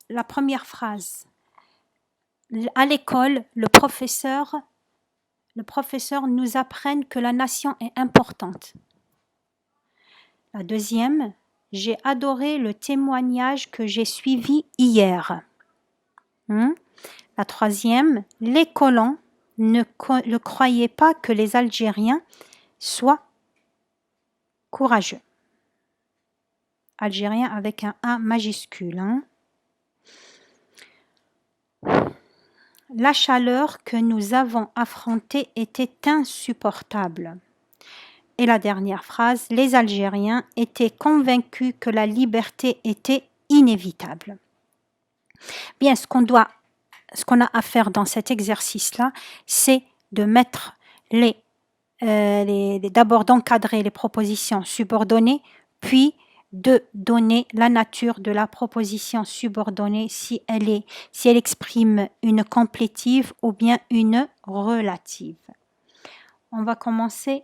la première phrase. À l'école, le professeur nous apprenne que la nation est importante. La deuxième, j'ai adoré le témoignage que j'ai suivi hier. La troisième, les colons ne croyaient pas que les Algériens soient courageux. Algérien avec un A majuscule. La chaleur que nous avons affrontée était insupportable. Et la dernière phrase, les Algériens étaient convaincus que la liberté était inévitable. Bien, ce qu'on a à faire dans cet exercice-là, c'est de mettre d'abord d'encadrer les propositions subordonnées, puis de donner la nature de la proposition subordonnée si elle exprime une complétive ou bien une relative. On va commencer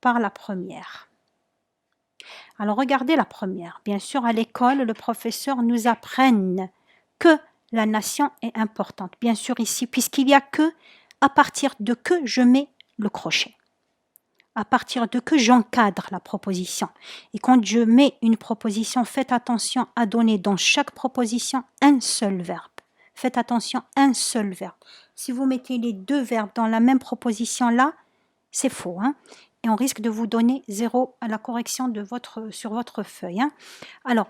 par la première. Alors, regardez la première. Bien sûr, à l'école, le professeur nous apprenne que la nation est importante. Bien sûr, ici, puisqu'il y a que, à partir de que, je mets le crochet. À partir de que, j'encadre la proposition. Et quand je mets une proposition, faites attention à donner dans chaque proposition un seul verbe. Faites attention, un seul verbe. Si vous mettez les deux verbes dans la même proposition là, c'est faux. Hein? Et on risque de vous donner 0 à la correction de sur votre feuille. Hein? Alors,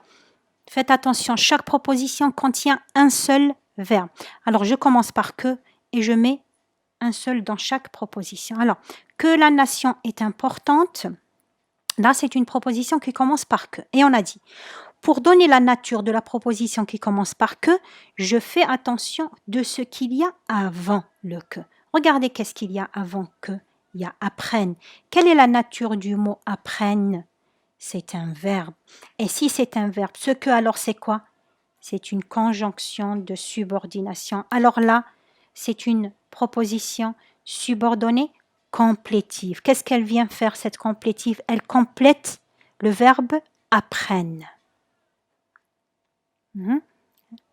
faites attention, chaque proposition contient un seul verbe. Alors, je commence par que et je mets un seul dans chaque proposition. Alors, que la nation est importante, là, c'est une proposition qui commence par que. Et on a dit, pour donner la nature de la proposition qui commence par que, je fais attention de ce qu'il y a avant le que. Regardez qu'est-ce qu'il y a avant que. Il y a apprenne. Quelle est la nature du mot apprenne? C'est un verbe. Et si c'est un verbe, ce que alors c'est quoi? C'est une conjonction de subordination. Alors là, c'est une proposition subordonnée complétive. Qu'est-ce qu'elle vient faire cette complétive? Elle complète le verbe apprenne.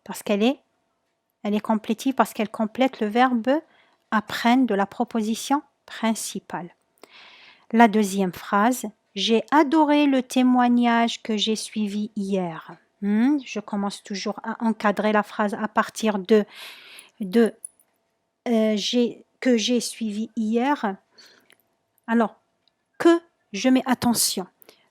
Parce qu'elle est complétive, parce qu'elle complète le verbe apprenne de la proposition principale. La deuxième phrase, j'ai adoré le témoignage que j'ai suivi hier. Je commence toujours à encadrer la phrase à partir de que j'ai suivi hier. Alors, que, je mets attention.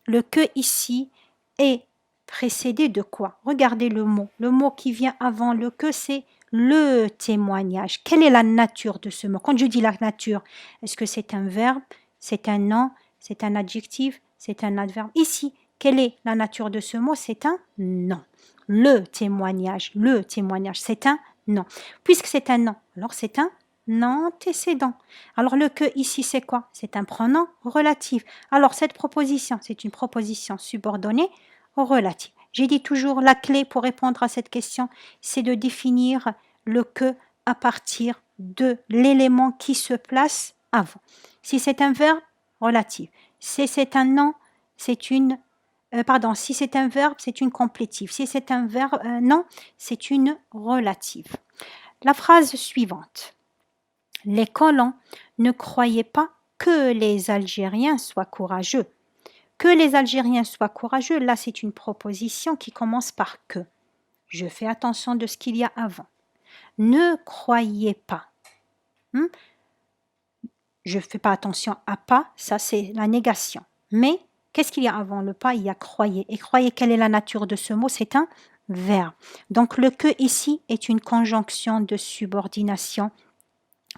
Le que ici est précédé de quoi? Regardez le mot. Le mot qui vient avant le que, c'est le témoignage. Quelle est la nature de ce mot? Quand je dis la nature, est-ce que c'est un verbe? C'est un nom? C'est un adjectif? C'est un adverbe? Ici, quelle est la nature de ce mot? C'est un nom. Le témoignage, c'est un nom. Puisque c'est un nom, alors c'est un antécédent. Alors le que ici, c'est quoi? C'est un pronom relatif. Alors cette proposition, c'est une proposition subordonnée relative. J'ai dit toujours la clé pour répondre à cette question, c'est de définir le que à partir de l'élément qui se place avant. Si c'est un verbe, relatif. Si c'est un nom, c'est une si c'est un verbe, c'est une complétive. Si c'est un verbe, non, c'est une relative. La phrase suivante. Les colons ne croyaient pas que les Algériens soient courageux. Que les Algériens soient courageux, là c'est une proposition qui commence par que. Je fais attention de ce qu'il y a avant. Ne croyez pas. Je ne fais pas attention à pas, ça c'est la négation. Mais qu'est-ce qu'il y a avant le pas? Il y a croyez. Et croyez, quelle est la nature de ce mot? C'est un verbe. Donc le que ici est une conjonction de subordination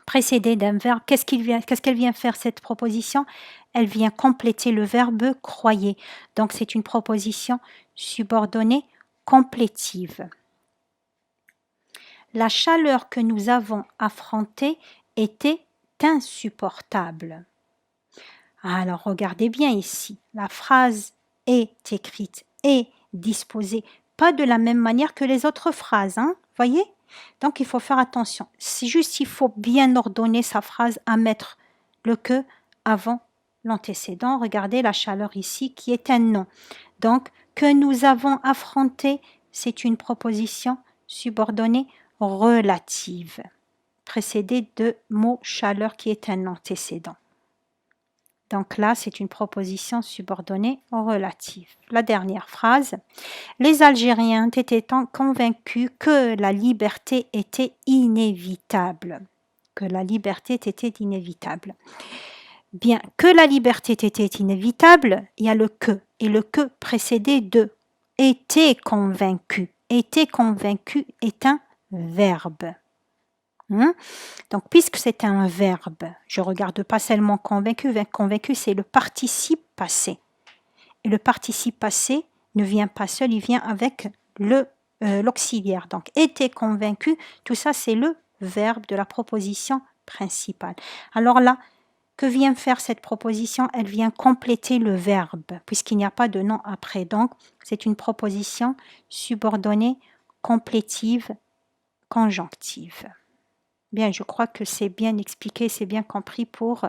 précédée d'un verbe. Qu'est-ce qu'elle vient faire cette proposition? Elle vient compléter le verbe croyez. Donc c'est une proposition subordonnée complétive. La chaleur que nous avons affrontée était insupportable. Alors regardez bien ici, la phrase est écrite et disposée pas de la même manière que les autres phrases, voyez? Donc il faut faire attention. C'est juste il faut bien ordonner sa phrase à mettre le que avant l'antécédent. Regardez la chaleur ici qui est un nom. Donc que nous avons affronté, c'est une proposition subordonnée relative, précédée de mot chaleur qui est un antécédent. Donc là, c'est une proposition subordonnée relative. La dernière phrase. Les Algériens étaient convaincus que la liberté était inévitable. Que la liberté était inévitable. Bien, que la liberté était inévitable, il y a le que. Et le que précédé de était convaincu. Était convaincu est un verbe. Donc, puisque c'est un verbe, je ne regarde pas seulement convaincu. Convaincu, c'est le participe passé. Et le participe passé ne vient pas seul, il vient avec l'auxiliaire. Donc, était convaincu, tout ça, c'est le verbe de la proposition principale. Alors là, que vient faire cette proposition? Elle vient compléter le verbe, puisqu'il n'y a pas de nom après. Donc, c'est une proposition subordonnée, complétive, conjonctive. Bien, je crois que c'est bien expliqué, c'est bien compris pour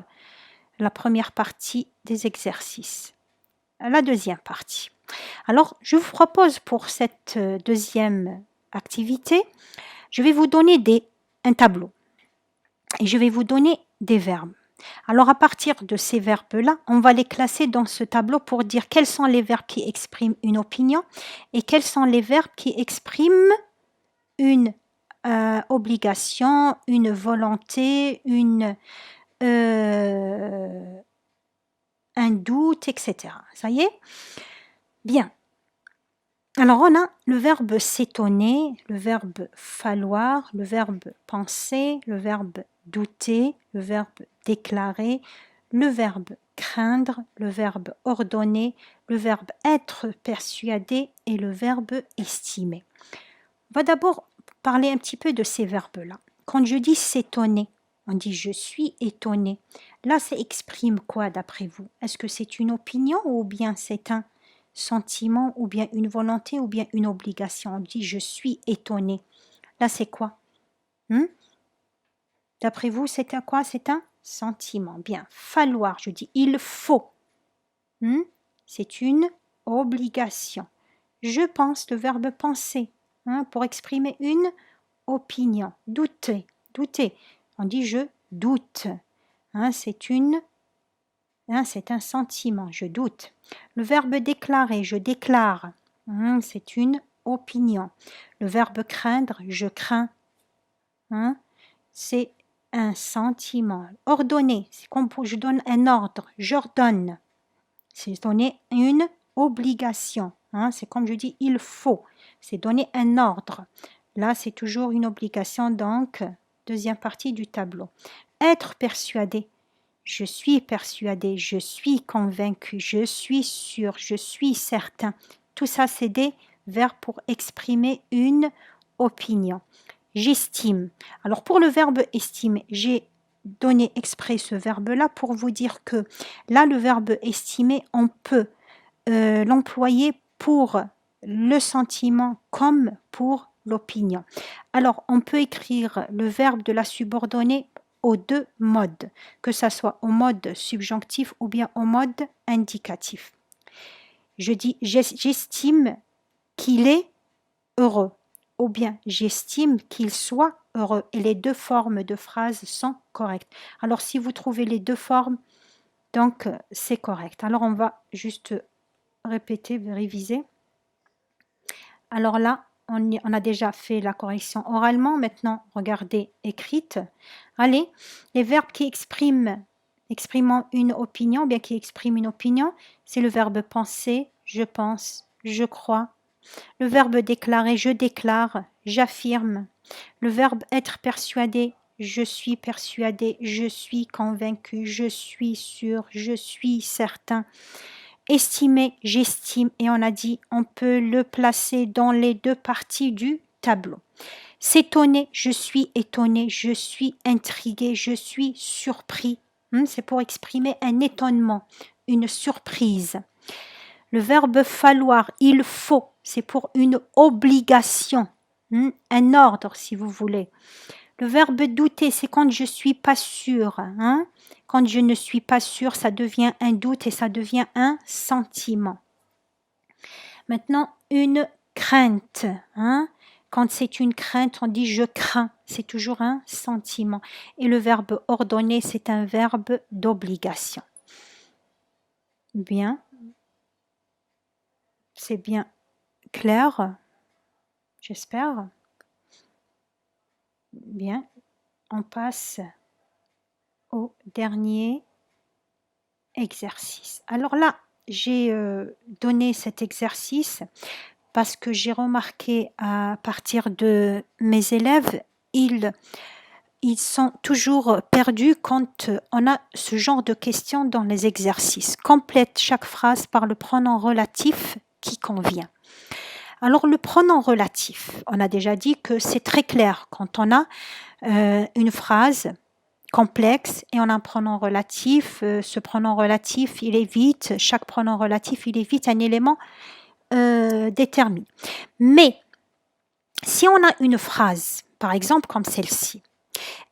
la première partie des exercices. la deuxième partie. Alors, je vous propose pour cette deuxième activité, je vais vous donner un tableau et je vais vous donner des verbes. Alors, à partir de ces verbes-là, on va les classer dans ce tableau pour dire quels sont les verbes qui expriment une opinion et quels sont les verbes qui expriment une obligation, une volonté, un doute, etc. Ça y est? Bien. Alors, on a le verbe s'étonner, le verbe falloir, le verbe penser, le verbe douter, le verbe déclarer, le verbe craindre, le verbe ordonner, le verbe être persuadé et le verbe estimer. On va d'abord parler un petit peu de ces verbes-là. Quand je dis s'étonner, on dit je suis étonné. Là, ça exprime quoi d'après vous? Est-ce que c'est une opinion ou bien c'est un sentiment ou bien une volonté ou bien une obligation? On dit je suis étonné. Là, c'est quoi? D'après vous, c'est un quoi? C'est un sentiment. Bien. Falloir, je dis il faut. C'est une obligation. Je pense, le verbe penser, pour exprimer une opinion. Douter, douter. On dit je doute. C'est un sentiment, je doute. Le verbe déclarer, je déclare. C'est une opinion. Le verbe craindre, je crains. C'est un sentiment. Ordonner, c'est comme je donne un ordre, j'ordonne. C'est donner une obligation. C'est comme je dis, il faut. C'est donner un ordre. Là, c'est toujours une obligation, donc, deuxième partie du tableau. Être persuadé. Je suis persuadé, je suis convaincu, je suis sûr, je suis certain. Tout ça, c'est des verbes pour exprimer une opinion. J'estime. Alors, pour le verbe estimer, j'ai donné exprès ce verbe-là pour vous dire que là, le verbe estimer, on peut l'employer pour le sentiment comme pour l'opinion. Alors, on peut écrire le verbe de la subordonnée aux deux modes, que ce soit au mode subjonctif ou bien au mode indicatif. Je dis j'estime qu'il est heureux ou bien j'estime qu'il soit heureux et les deux formes de phrase sont correctes. Alors si vous trouvez les deux formes, donc c'est correct. Alors on va juste répéter, réviser. Alors là, on a déjà fait la correction oralement. Maintenant, regardez écrite. Allez, les verbes qui exprimant une opinion, bien qui expriment une opinion, c'est le verbe penser, je pense, je crois. Le verbe déclarer, je déclare, j'affirme. Le verbe être persuadé, je suis persuadé, je suis convaincu, je suis sûr, je suis certain. Estimer, j'estime, et on a dit on peut le placer dans les deux parties du tableau. S'étonner, je suis étonné, je suis intrigué, je suis surpris. C'est pour exprimer un étonnement, une surprise. Le verbe falloir, il faut, c'est pour une obligation, un ordre si vous voulez. Le verbe douter, c'est quand je ne suis pas sûr. Quand je ne suis pas sûr, ça devient un doute et ça devient un sentiment. Maintenant, une crainte. Quand c'est une crainte, on dit je crains. C'est toujours un sentiment. Et le verbe ordonner, c'est un verbe d'obligation. Bien. C'est bien clair, j'espère. Bien. On passe au dernier exercice. Alors là, j'ai donné cet exercice parce que j'ai remarqué à partir de mes élèves, ils sont toujours perdus quand on a ce genre de questions dans les exercices. Complète chaque phrase par le pronom relatif qui convient. Alors le pronom relatif, on a déjà dit que c'est très clair quand on a une phrase complexe et on a un pronom relatif. Ce pronom relatif, il évite, chaque pronom relatif, il évite un élément déterminé. Mais si on a une phrase, par exemple comme celle-ci,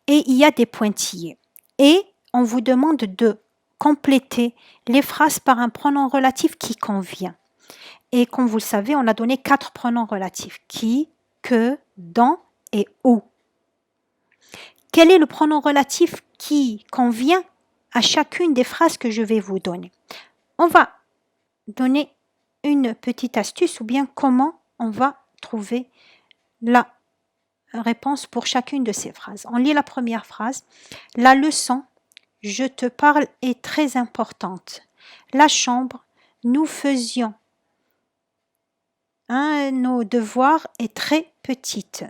et il y a des pointillés, et on vous demande de compléter les phrases par un pronom relatif qui convient. Et comme vous le savez, on a donné 4 pronoms relatifs. Qui, que, dans et où. Quel est le pronom relatif qui convient à chacune des phrases que je vais vous donner? On va donner une petite astuce ou bien comment on va trouver la réponse pour chacune de ces phrases. On lit la première phrase. La leçon, je te parle, est très importante. La chambre, nous faisions nos devoirs, est très petite.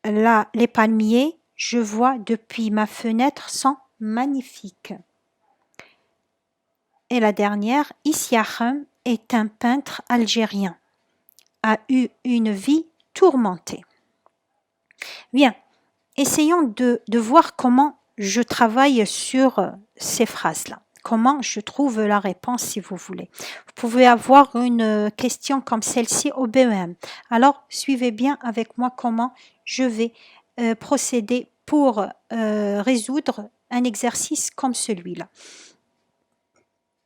Là, les palmiers, je vois depuis ma fenêtre, sont magnifiques. Et la dernière, Issiahem est un peintre algérien, a eu une vie tourmentée. Bien, essayons de voir comment je travaille sur ces phrases-là. Comment je trouve la réponse si vous voulez. Vous pouvez avoir une question comme celle-ci au BEM. Alors, suivez bien avec moi comment je vais procéder pour résoudre un exercice comme celui-là.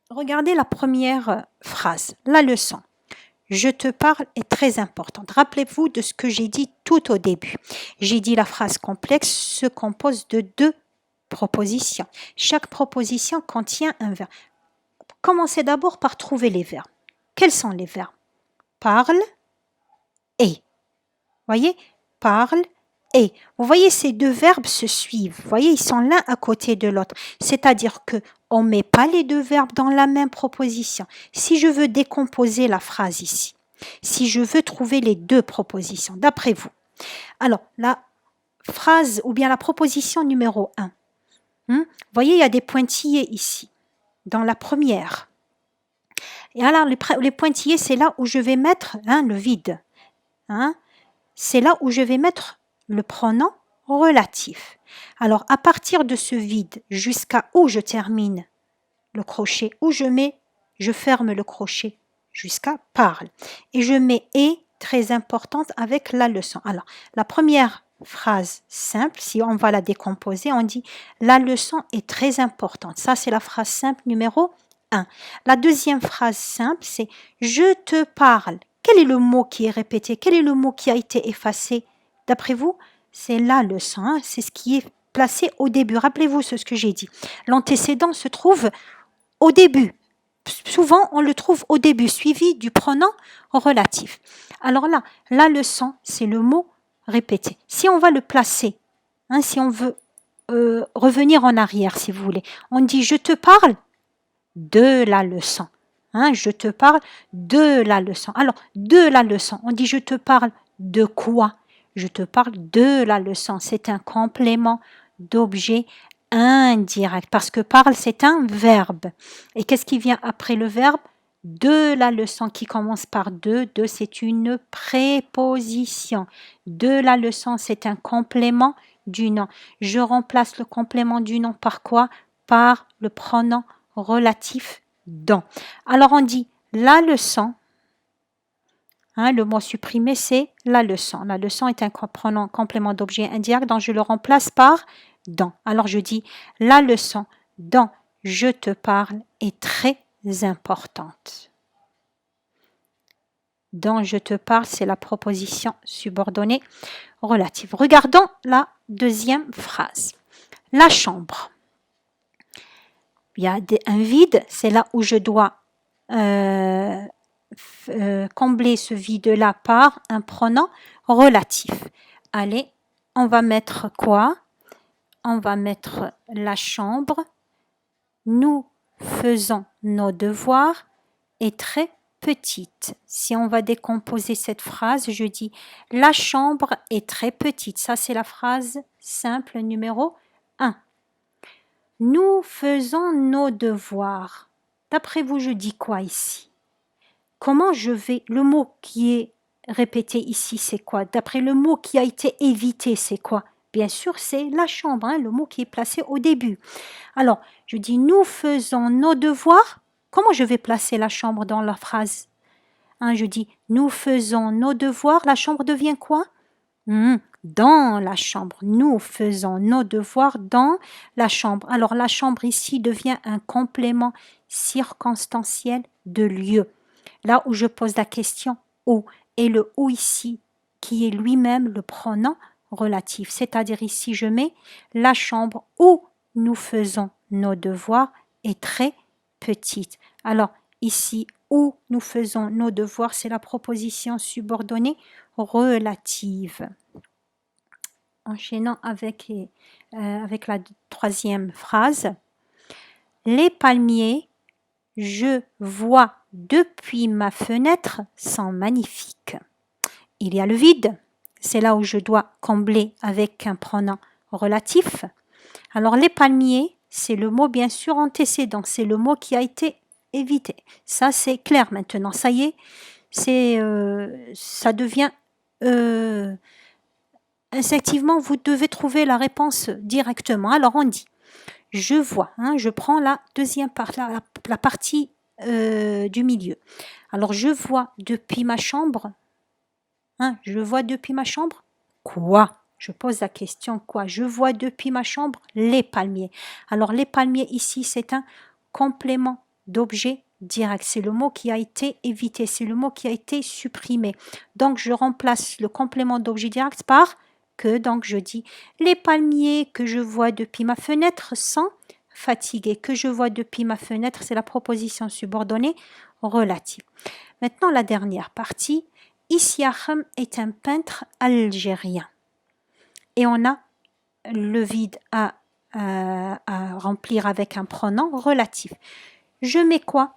Regardez la première phrase, la leçon. Je te parle est très importante. Rappelez-vous de ce que j'ai dit tout au début. J'ai dit la phrase complexe se compose de 2 propositions. Chaque proposition contient un verbe. Commencez d'abord par trouver les verbes. Quels sont les verbes? Parle et. Voyez? Parle et. Vous voyez, ces 2 verbes se suivent. Vous voyez, ils sont l'un à côté de l'autre. C'est-à-dire que on ne met pas les 2 verbes dans la même proposition. Si je veux décomposer la phrase ici, si je veux trouver les 2 propositions, d'après vous, alors la phrase ou bien la proposition numéro 1, vous voyez, il y a des pointillés ici, dans la première. Et alors, les pointillés, c'est là où je vais mettre le vide. C'est là où je vais mettre le pronom relatif. Alors, à partir de ce vide, jusqu'à où je termine le crochet, où je ferme le crochet, jusqu'à parle. Et je mets et, très importante, avec la leçon. Alors, la première phrase simple, si on va la décomposer, on dit la leçon est très importante. Ça, c'est la phrase simple numéro 1. La deuxième phrase simple, c'est je te parle. Quel est le mot qui est répété? Quel est le mot qui a été effacé? D'après vous, c'est la leçon. C'est ce qui est placé au début. Rappelez-vous ce que j'ai dit. L'antécédent se trouve au début. Souvent, on le trouve au début, suivi du pronom relatif. Alors là, la leçon, c'est le mot répété. Si on va le placer, si on veut revenir en arrière, si vous voulez, on dit « je te parle de la leçon ». Je te parle de la leçon. Alors, de la leçon, on dit « je te parle de quoi ?» Je te parle de la leçon. C'est un complément d'objet indirect, parce que parle, c'est un verbe. Et qu'est-ce qui vient après le verbe? De la leçon qui commence par de, c'est une préposition. De la leçon, c'est un complément du nom. Je remplace le complément du nom par quoi? Par le pronom relatif dans. Alors on dit la leçon. Le mot supprimé, c'est la leçon. La leçon est un pronom complément d'objet indirect, donc je le remplace par dans. Alors je dis la leçon dont je te parle est très importante. Dont je te parle, c'est la proposition subordonnée relative. Regardons la deuxième phrase. La chambre. Il y a un vide, c'est là où je dois combler ce vide-là par un pronom relatif. Allez, on va mettre quoi? On va mettre la chambre. Nous faisons nos devoirs est très petite. Si on va décomposer cette phrase, je dis la chambre est très petite. Ça, c'est la phrase simple numéro 1. Nous faisons nos devoirs. D'après vous, je dis quoi ici? Comment je vais... Le mot qui est répété ici, c'est quoi? D'après le mot qui a été évité, c'est quoi? Bien sûr, c'est la chambre, le mot qui est placé au début. Alors, je dis nous faisons nos devoirs. Comment je vais placer la chambre dans la phrase? Je dis nous faisons nos devoirs. La chambre devient quoi? Dans la chambre. Nous faisons nos devoirs dans la chambre. Alors la chambre ici devient un complément circonstanciel de lieu. Là où je pose la question où, et le où ici qui est lui-même le pronom relatif. C'est-à-dire ici je mets la chambre où nous faisons nos devoirs est très petite. Alors ici où nous faisons nos devoirs, c'est la proposition subordonnée relative. Enchaînant avec la troisième phrase. Les palmiers, je vois depuis ma fenêtre, sont magnifiques. Il y a le vide, c'est là où je dois combler avec un pronom relatif. Alors les palmiers, c'est le mot bien sûr antécédent, c'est le mot qui a été évité. Ça c'est clair maintenant, ça y est, ça devient instinctivement, vous devez trouver la réponse directement. Alors on dit, je vois, je prends la deuxième partie, la partie du milieu. Alors je vois depuis ma chambre, je vois depuis ma chambre, quoi? Je pose la question, quoi? Je vois depuis ma chambre les palmiers. Alors les palmiers ici, c'est un complément d'objet direct. C'est le mot qui a été évité, c'est le mot qui a été supprimé. Donc je remplace le complément d'objet direct par que, donc je dis les palmiers que je vois depuis ma fenêtre sont fatigués. Que je vois depuis ma fenêtre, c'est la proposition subordonnée relative. Maintenant la dernière partie. Issiakham est un peintre algérien. Et on a le vide à remplir avec un pronom relatif. Je mets quoi?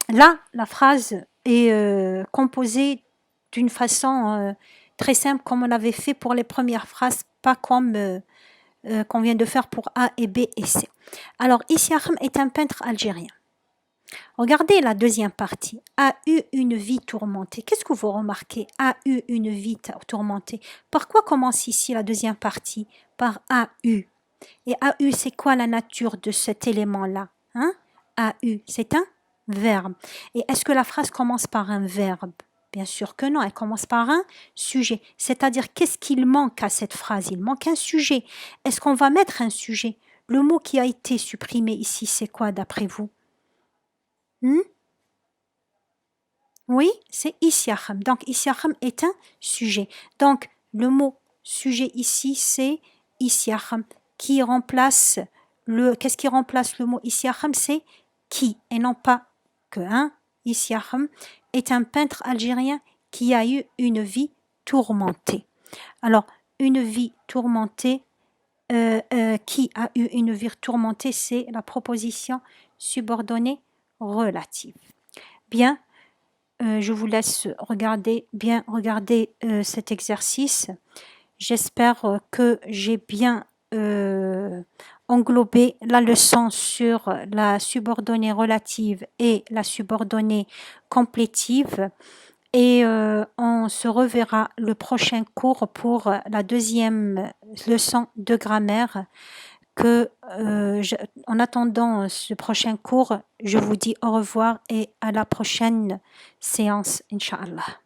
Là, la phrase est composée d'une façon très simple comme on avait fait pour les premières phrases, pas comme qu'on vient de faire pour A et B et C. Alors, Issiakham est un peintre algérien. Regardez la deuxième partie. A eu une vie tourmentée. Qu'est-ce que vous remarquez? A eu une vie tourmentée. Par quoi commence ici la deuxième partie? Par a eu. Et a eu, c'est quoi la nature de cet élément-là? A eu, c'est un verbe. Et est-ce que la phrase commence par un verbe? Bien sûr que non, elle commence par un sujet. C'est-à-dire, qu'est-ce qu'il manque à cette phrase? Il manque un sujet. Est-ce qu'on va mettre un sujet? Le mot qui a été supprimé ici, c'est quoi d'après vous? Oui, c'est Issiakham. Donc, Issiakham est un sujet. Donc, le mot sujet ici, c'est Issiakham, qui remplace qu'est-ce qui remplace le mot Issiakham? C'est qui, et non pas que. Issiakham est un peintre algérien qui a eu une vie tourmentée. Alors, une vie tourmentée, qui a eu une vie tourmentée, c'est la proposition subordonnée relative. Bien, je vous laisse bien regarder cet exercice. J'espère que j'ai bien englobé la leçon sur la subordonnée relative et la subordonnée complétive. Et on se reverra le prochain cours pour la deuxième leçon de grammaire. En attendant ce prochain cours, je vous dis au revoir et à la prochaine séance, Inch'Allah.